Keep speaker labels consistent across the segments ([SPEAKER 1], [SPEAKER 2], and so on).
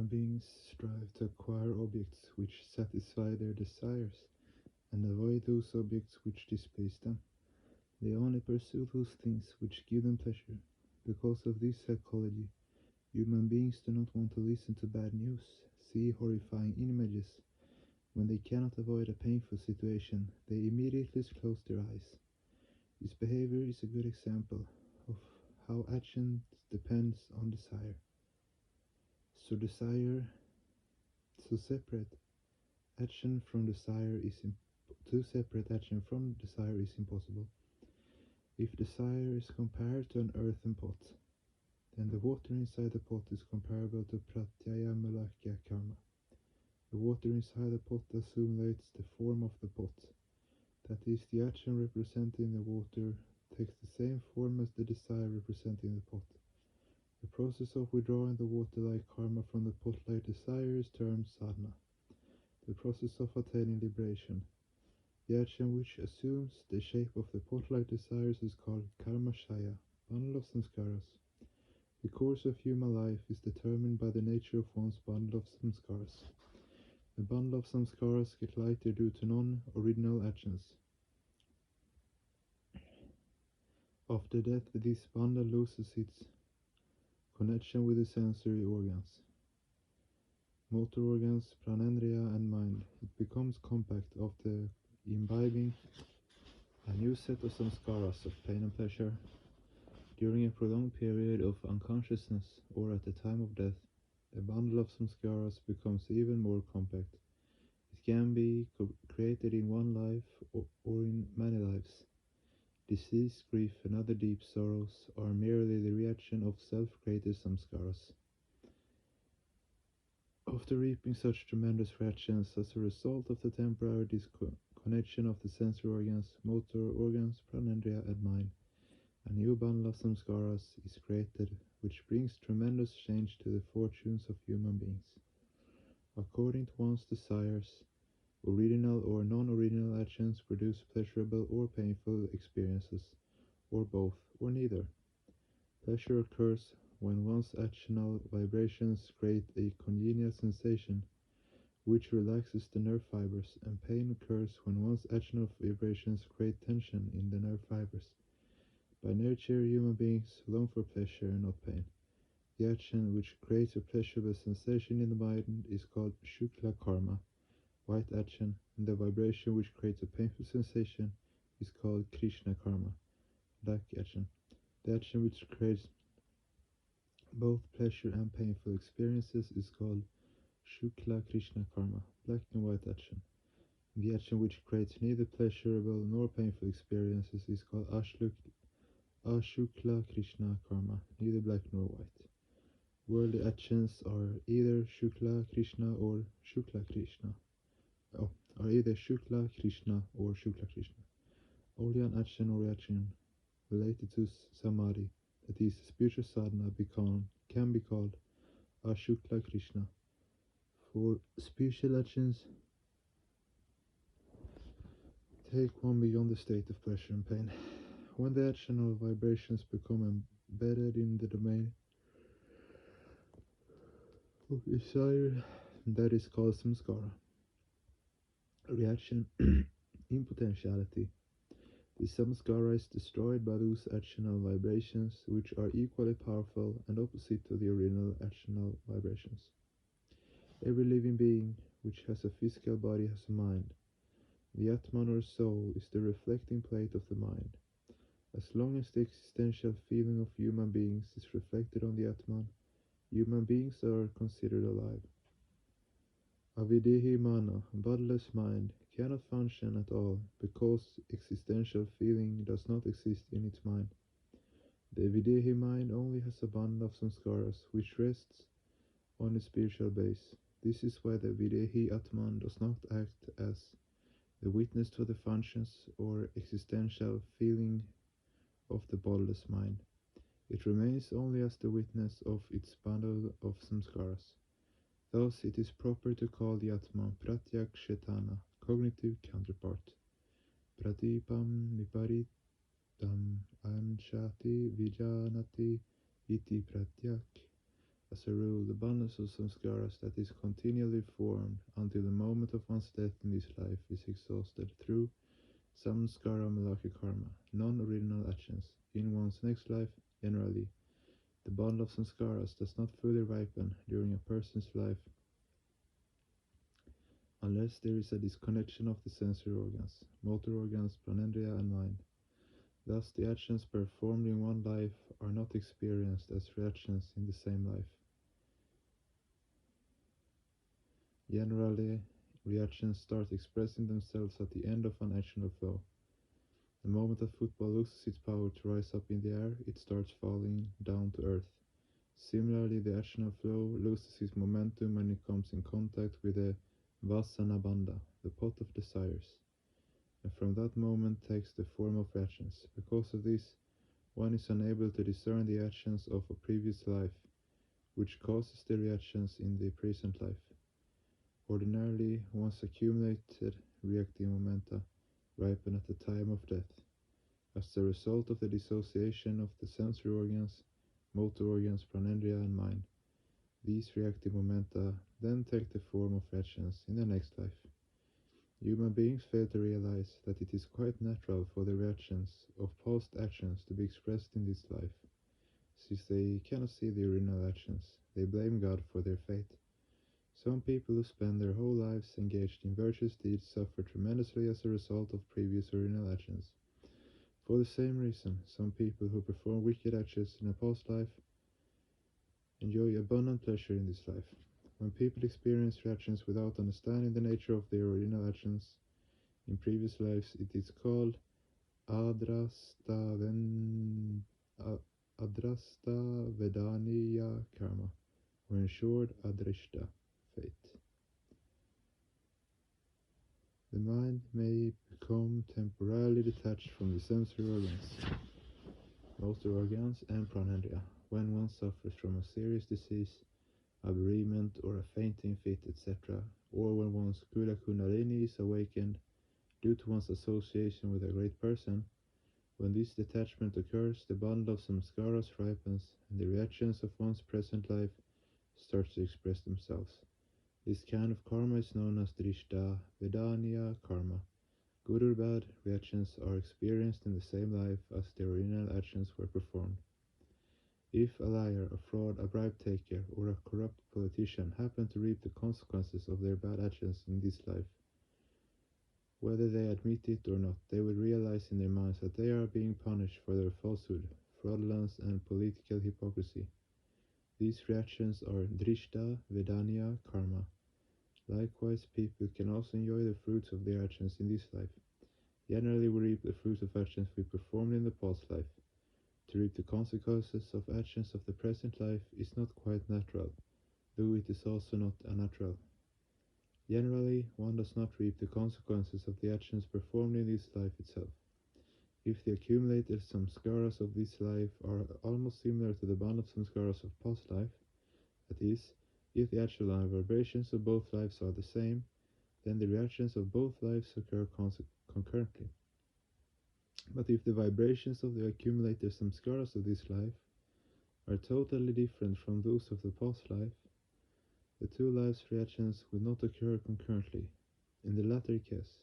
[SPEAKER 1] beings strive to acquire objects which satisfy their desires and avoid those objects which displease them. They only pursue those things which give them pleasure. Because of this psychology, human beings do not want to listen to bad news, see horrifying images. When they cannot avoid a painful situation, they immediately close their eyes. This behavior is a good example of how action depends on desire. So separate action from desire is impossible. If desire is compared to an earthen pot, then the water inside the pot is comparable to pratyaya mulakya karma. The water inside the pot assimilates the form of the pot. That is, the action representing the water takes the same form as the desire representing the pot. The process of withdrawing the water-like karma from the pot-like desire is termed sadhana, the process of attaining liberation. The action which assumes the shape of the pot-like desires is called karmashaya, bundle of samskaras. The course of human life is determined by the nature of one's bundle of samskaras. The bundle of samskaras get lighter due to non-original actions. After death, this bundle loses its connection with the sensory organs, motor organs, pranendriya and mind. It becomes compact after imbibing a new set of samskaras of pain and pleasure. During a prolonged period of unconsciousness or at the time of death, the bundle of samskaras becomes even more compact. It can be created in one life or in many lives. Disease, grief and other deep sorrows are merely the reaction of self-created samskaras. After reaping such tremendous reactions as a result of the temporary disconnection of the sensory organs, motor organs, pranendriya and mind, a new bundle of samskaras is created, which brings tremendous change to the fortunes of human beings. According to one's desires, original or non-original actions produce pleasurable or painful experiences, or both, or neither. Pleasure occurs when one's actional vibrations create a congenial sensation which relaxes the nerve fibers, and pain occurs when one's actional vibrations create tension in the nerve fibers. By nature, human beings long for pleasure and not pain. The action which creates a pleasurable sensation in the mind is called shukla karma, white action, and the vibration which creates a painful sensation is called krishna karma, black action. The action which creates both pleasure and painful experiences is called shukla krishna karma, black and white action. The action which creates neither pleasurable nor painful experiences is called ashukla krishna karma, neither black nor white. Worldly actions are either shukla krishna or shukla krishna. Only an action or reaction related to samadhi, that is, spiritual sadhana, can be called ashukla krishna. For spiritual actions take one beyond the state of pleasure and pain. When the actional vibrations become embedded in the domain of desire, that is called samskara. Reaction in potentiality. The samskara is destroyed by those actional vibrations which are equally powerful and opposite to the original actional vibrations. Every living being which has a physical body has a mind. The Atman or soul is the reflecting plate of the mind. As long as the existential feeling of human beings is reflected on the Atman, human beings are considered alive. Avidehi mana, bodiless mind, cannot function at all because existential feeling does not exist in its mind. The Videhi mind only has a bundle of samskaras which rests on a spiritual base. This is why the Videhi Atman does not act as the witness to the functions or existential feeling of the bodiless mind. It remains only as the witness of its bundle of samskaras. Thus it is proper to call the Atman Pratyak Shetana, cognitive counterpart. Pratipam Viparitam Anshati Vijanati Iti Pratyak. As a rule, the bundles of samskaras that is continually formed until the moment of one's death in this life is exhausted through samskara malaki karma, non-original actions. In one's next life, generally, the bundle of samskaras does not fully ripen during a person's life unless there is a disconnection of the sensory organs, motor organs, pranendriya and mind. Thus, the actions performed in one life are not experienced as reactions in the same life. Generally, reactions start expressing themselves at the end of an actional flow. The moment a football loses its power to rise up in the air, it starts falling down to earth. Similarly, the actional flow loses its momentum when it comes in contact with the vacanamrtam, the pot of desires, and from that moment takes the form of reactions. Because of this, one is unable to discern the actions of a previous life, which causes the reactions in the present life. Ordinarily, one's accumulated reactive momenta ripen at the time of death, as the result of the dissociation of the sensory organs, motor organs, pranendriya and mind. These reactive momenta then take the form of reactions in the next life. Human beings fail to realize that it is quite natural for the reactions of past actions to be expressed in this life. Since they cannot see the original actions, they blame God for their fate. Some people who spend their whole lives engaged in virtuous deeds suffer tremendously as a result of previous original actions. For the same reason, some people who perform wicked actions in a past life enjoy abundant pleasure in this life. When people experience reactions without understanding the nature of their original actions in previous lives, it is called adrasta vedaniya karma, or in short, adrishta, fate. The mind may become temporarily detached from the sensory organs, motor organs, and pranendriya when one suffers from a serious disease, a bereavement, or a fainting fit, etc., or when one's Kula Kundalini is awakened due to one's association with a great person. When this detachment occurs, the bundle of samskaras ripens, and the reactions of one's present life start to express themselves. This kind of karma is known as drishta vedaniya karma. Good or bad, reactions are experienced in the same life as the original actions were performed. If a liar, a fraud, a bribe taker, or a corrupt politician happen to reap the consequences of their bad actions in this life, whether they admit it or not, they will realize in their minds that they are being punished for their falsehood, fraudulence, and political hypocrisy. These reactions are drishta vedaniya karma. Likewise, people can also enjoy the fruits of their actions in this life. Generally, we reap the fruits of actions we performed in the past life. To reap the consequences of actions of the present life is not quite natural, though it is also not unnatural. Generally, one does not reap the consequences of the actions performed in this life itself. If the accumulated samskaras of this life are almost similar to the bundle of samskaras of past life, that is, if the actual vibrations of both lives are the same, then the reactions of both lives occur concurrently. But if the vibrations of the accumulated samskaras of this life are totally different from those of the past life, the two lives' reactions will not occur concurrently. In the latter case,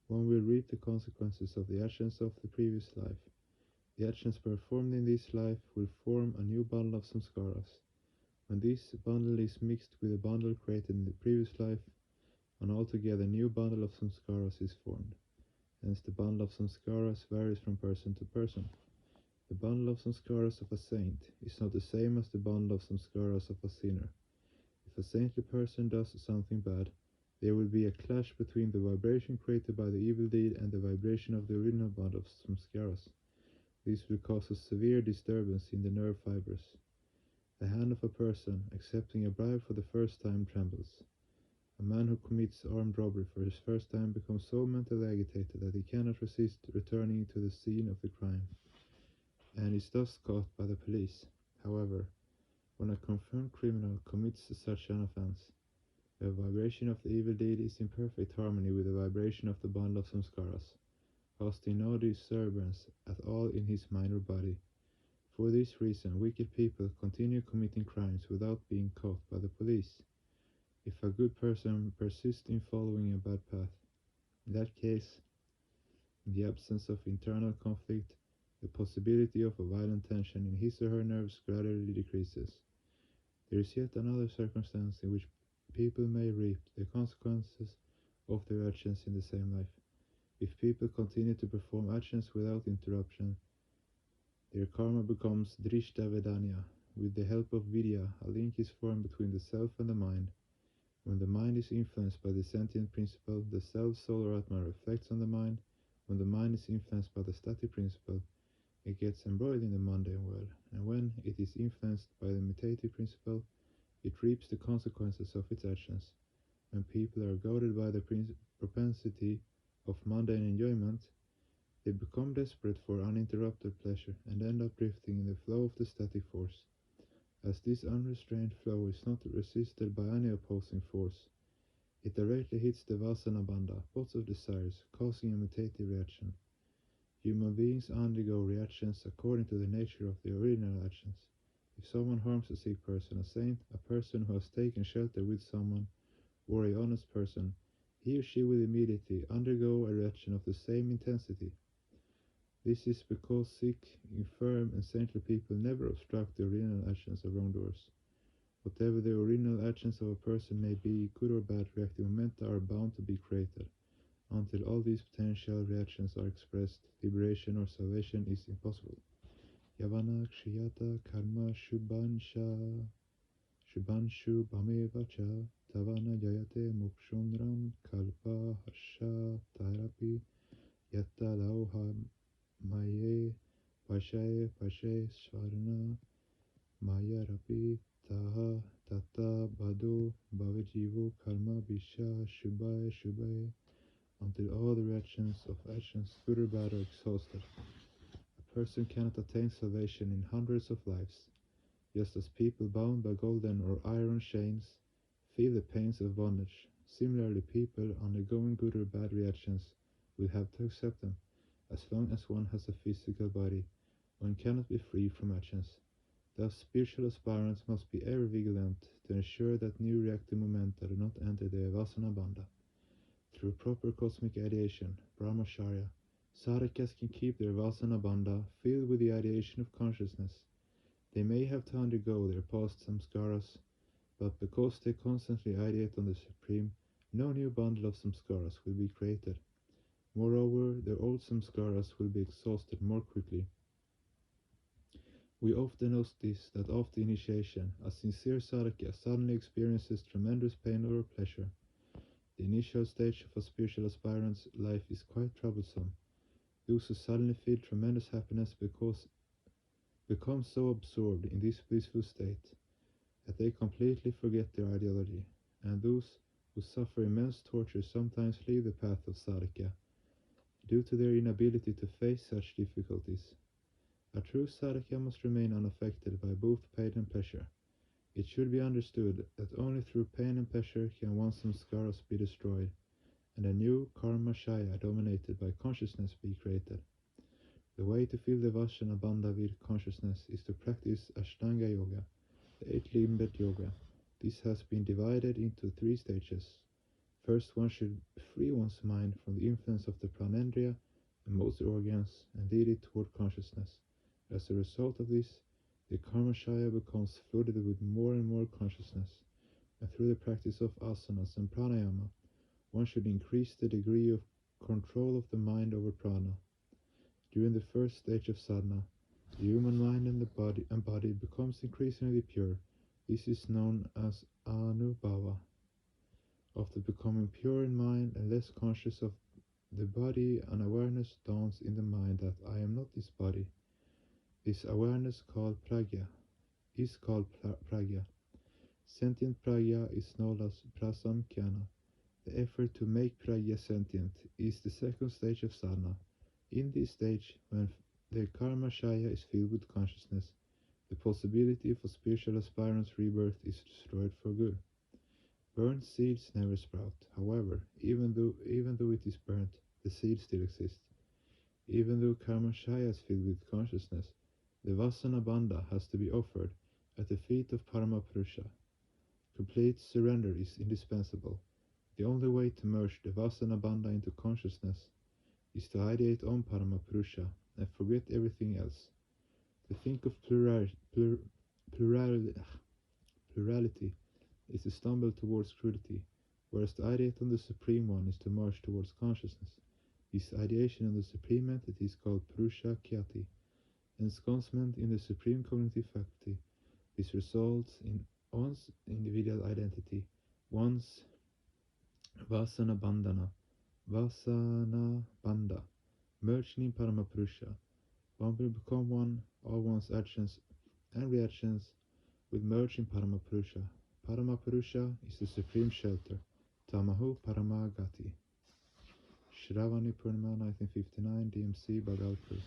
[SPEAKER 1] one will reap the consequences of the actions of the previous life. The actions performed in this life will form a new bundle of samskaras. When this bundle is mixed with the bundle created in the previous life, an altogether new bundle of samskaras is formed. Hence the bundle of samskaras varies from person to person. The bundle of samskaras of a saint is not the same as the bundle of samskaras of a sinner. If a saintly person does something bad, there will be a clash between the vibration created by the evil deed and the vibration of the original bundle of samskaras. This will cause a severe disturbance in the nerve fibers. The hand of a person accepting a bribe for the first time trembles. A man who commits armed robbery for his first time becomes so mentally agitated that he cannot resist returning to the scene of the crime, and is thus caught by the police. However, when a confirmed criminal commits such an offense, the vibration of the evil deed is in perfect harmony with the vibration of the bundle of samskaras, causing no disturbance at all in his mind or body. For this reason, wicked people continue committing crimes without being caught by the police. If a good person persists in following a bad path, in that case, in the absence of internal conflict, the possibility of a violent tension in his or her nerves gradually decreases. There is yet another circumstance in which people may reap the consequences of their actions in the same life. If people continue to perform actions without interruption, their karma becomes drishta vedanya. With the help of vidya, a link is formed between the self and the mind. When the mind is influenced by the sentient principle, the self, soul, or atma reflects on the mind. When the mind is influenced by the stati principle, it gets embroiled in the mundane world. And when it is influenced by the meditative principle, it reaps the consequences of its actions. When people are goaded by the propensity of mundane enjoyment, they become desperate for uninterrupted pleasure and end up drifting in the flow of the static force. As this unrestrained flow is not resisted by any opposing force, it directly hits the vasana bandha, pots of desires, causing a mutative reaction. Human beings undergo reactions according to the nature of the original actions. If someone harms a sick person, a saint, a person who has taken shelter with someone, or a honest person, he or she will immediately undergo a reaction of the same intensity. This is because sick, infirm, and saintly people never obstruct the original actions of wrongdoers. Whatever the original actions of a person may be, good or bad, reactive momenta are bound to be created. Until all these potential reactions are expressed, liberation or salvation is impossible. Yavana kshiyata karma shubhansha shubhanshu bhameva cha tavana jayate mukshundram kalpa harsha tarapi yatta lauha maye pashaye pashe swarna maya rapi taha tata badu bhavajivu karma visha shubhaya shubhaya. Until all the reactions of actions, good or bad, are exhausted, a person cannot attain salvation in hundreds of lives. Just as people bound by golden or iron chains feel the pains of bondage, similarly people undergoing good or bad reactions will have to accept them. As long as one has a physical body, one cannot be free from actions. Thus, spiritual aspirants must be ever vigilant to ensure that new reactive momenta do not enter their vasana bandha. Through proper cosmic ideation, brahmacharya, sadhakas can keep their vasana bandha filled with the ideation of consciousness. They may have to undergo their past samskaras, but because they constantly ideate on the Supreme, no new bundle of samskaras will be created. Moreover, their old samskaras will be exhausted more quickly. We often notice that after initiation, a sincere sadhaka suddenly experiences tremendous pain or pleasure. The initial stage of a spiritual aspirant's life is quite troublesome. Those who suddenly feel tremendous happiness become so absorbed in this blissful state that they completely forget their ideology, and those who suffer immense torture sometimes leave the path of sadhaka due to their inability to face such difficulties. A true sadhaka must remain unaffected by both pain and pleasure. It should be understood that only through pain and pleasure can one's samskaras be destroyed, and a new karma shaya dominated by consciousness be created. The way to fill the vasana bandha with consciousness is to practice Ashtanga yoga, the eight-limbed yoga. This has been divided into 3 stages. First, one should free one's mind from the influence of the pranendriya and motor organs and lead it toward consciousness. As a result of this, the karmashaya becomes flooded with more and more consciousness, and through the practice of asanas and pranayama, one should increase the degree of control of the mind over prana. During the first stage of sadhana, the human mind and the body becomes increasingly pure. This is known as anubhava. After becoming pure in mind and less conscious of the body, an awareness dawns in the mind that I am not this body. This awareness is called pragya. Sentient pragya is known as prasamkhyana. The effort to make pragya sentient is the second stage of sadhana. In this stage, when the karma shaya is filled with consciousness, the possibility for spiritual aspirants' rebirth is destroyed for good. Burnt seeds never sprout. However, even though it is burnt, the seed still exists. Even though karma shaya is filled with consciousness, The Vasana Bandha has to be offered at the feet of Paramapurusha. Complete surrender is indispensable. The only way to merge the Vasana Bandha into consciousness is to ideate on Paramapurusha and forget everything else. To think of plurality is to stumble towards crudity, whereas to ideate on the Supreme One is to march towards consciousness. This ideation on the Supreme Entity is called Purusha Kyati, ensconcement in the Supreme Cognitive Faculty. This results in one's individual identity, one's Vasana Bandha, merging in Paramapurusha. One will become one, all one's actions and reactions with merge in Paramapurusha. Paramapurusha is the supreme shelter. Tamahu Paramagati. Shravani Purnima 1959, DMC Bhagalpur.